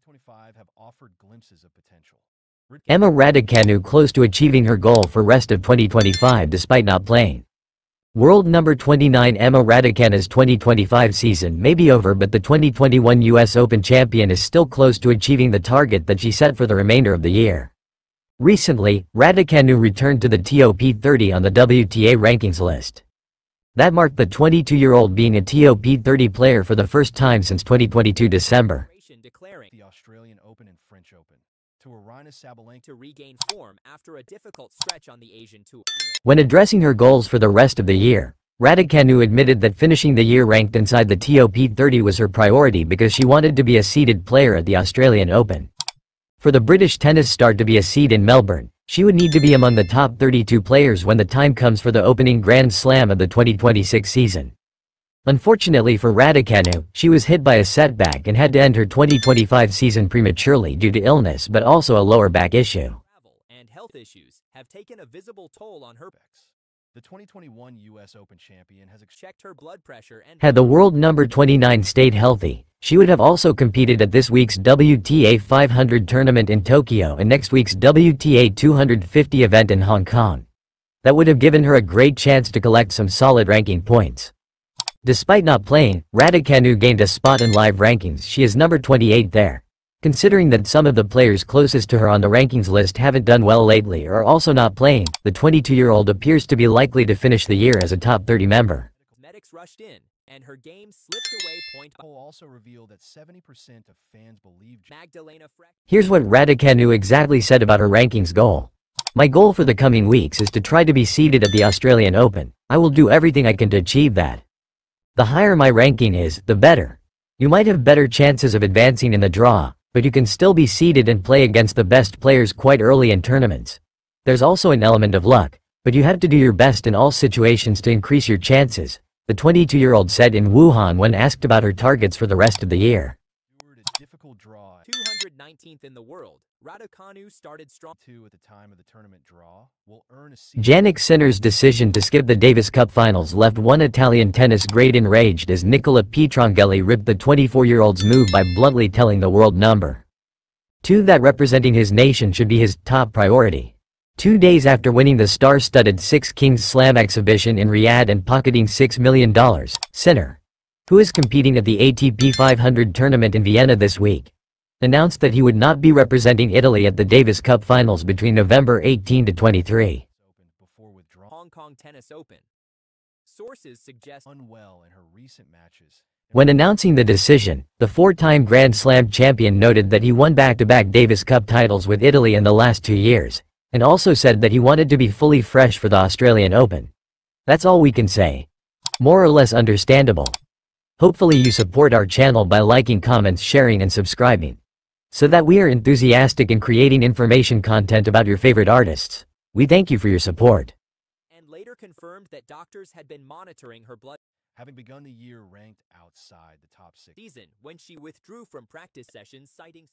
2025 have offered glimpses of potential. Emma Raducanu close to achieving her goal for rest of 2025 despite not playing. World number 29 Emma Raducanu's 2025 season may be over, but the 2021 US Open champion is still close to achieving the target that she set for the remainder of the year. Recently, Raducanu returned to the top 30 on the WTA rankings list. That marked the 22-year-old being a top 30 player for the first time since 2022 December. The Australian Open and French Open to Aryna Sabalenka to regain form after a difficult stretch on the Asian tour. When addressing her goals for the rest of the year, Raducanu admitted that finishing the year ranked inside the top 30 was her priority because she wanted to be a seeded player at the Australian Open. For the British tennis star to be a seed in Melbourne, she would need to be among the top 32 players when the time comes for the opening Grand Slam of the 2026 season. Unfortunately for Raducanu, she was hit by a setback and had to end her 2025 season prematurely due to illness but also a lower back issue. Travel and health issues have taken a visible toll on her. The 2021 US Open champion has checked her blood pressure and had the world number 29 stayed healthy, she would have also competed at this week's WTA 500 tournament in Tokyo and next week's WTA 250 event in Hong Kong. That would have given her a great chance to collect some solid ranking points. Despite not playing, Raducanu gained a spot in live rankings. She is number 28 there. Considering that some of the players closest to her on the rankings list haven't done well lately or are also not playing, the 22-year-old appears to be likely to finish the year as a top 30 member. Medics rushed in, and her game slipped away. Poll also revealed that 70% of fans believe Magdalena. Here's what Raducanu exactly said about her rankings goal. My goal for the coming weeks is to try to be seeded at the Australian Open. I will do everything I can to achieve that. The higher my ranking is, the better. You might have better chances of advancing in the draw, but you can still be seeded and play against the best players quite early in tournaments. There's also an element of luck, but you have to do your best in all situations to increase your chances, the 22-year-old said in Wuhan when asked about her targets for the rest of the year. a difficult draw. 219th in the world, Raducanu started strong. 2 at the time of the tournament draw will earn a seat. Jannik Sinner's decision to skip the Davis Cup finals left one Italian tennis great enraged as Nicola Pietrangeli ripped the 24-year-old's move by bluntly telling the world number 2 that representing his nation should be his top priority. 2 days after winning the star-studded Six Kings Slam exhibition in Riyadh and pocketing $6 million, Sinner, who is competing at the ATP 500 tournament in Vienna this week, announced that he would not be representing Italy at the Davis Cup finals between November 18 to 23. Hong Kong Tennis Open. Sources suggest unwell in her recent matches. When announcing the decision, the 4-time Grand Slam champion noted that he won back-to-back Davis Cup titles with Italy in the last 2 years, and also said that he wanted to be fully fresh for the Australian Open. That's all we can say. More or less understandable. Hopefully you support our channel by liking, comments, sharing and subscribing, so that we are enthusiastic in creating information content about your favorite artists. We thank you for your support. And later confirmed that doctors had been monitoring her blood. Having begun the year ranked outside the top 6 season when she withdrew from practice sessions citing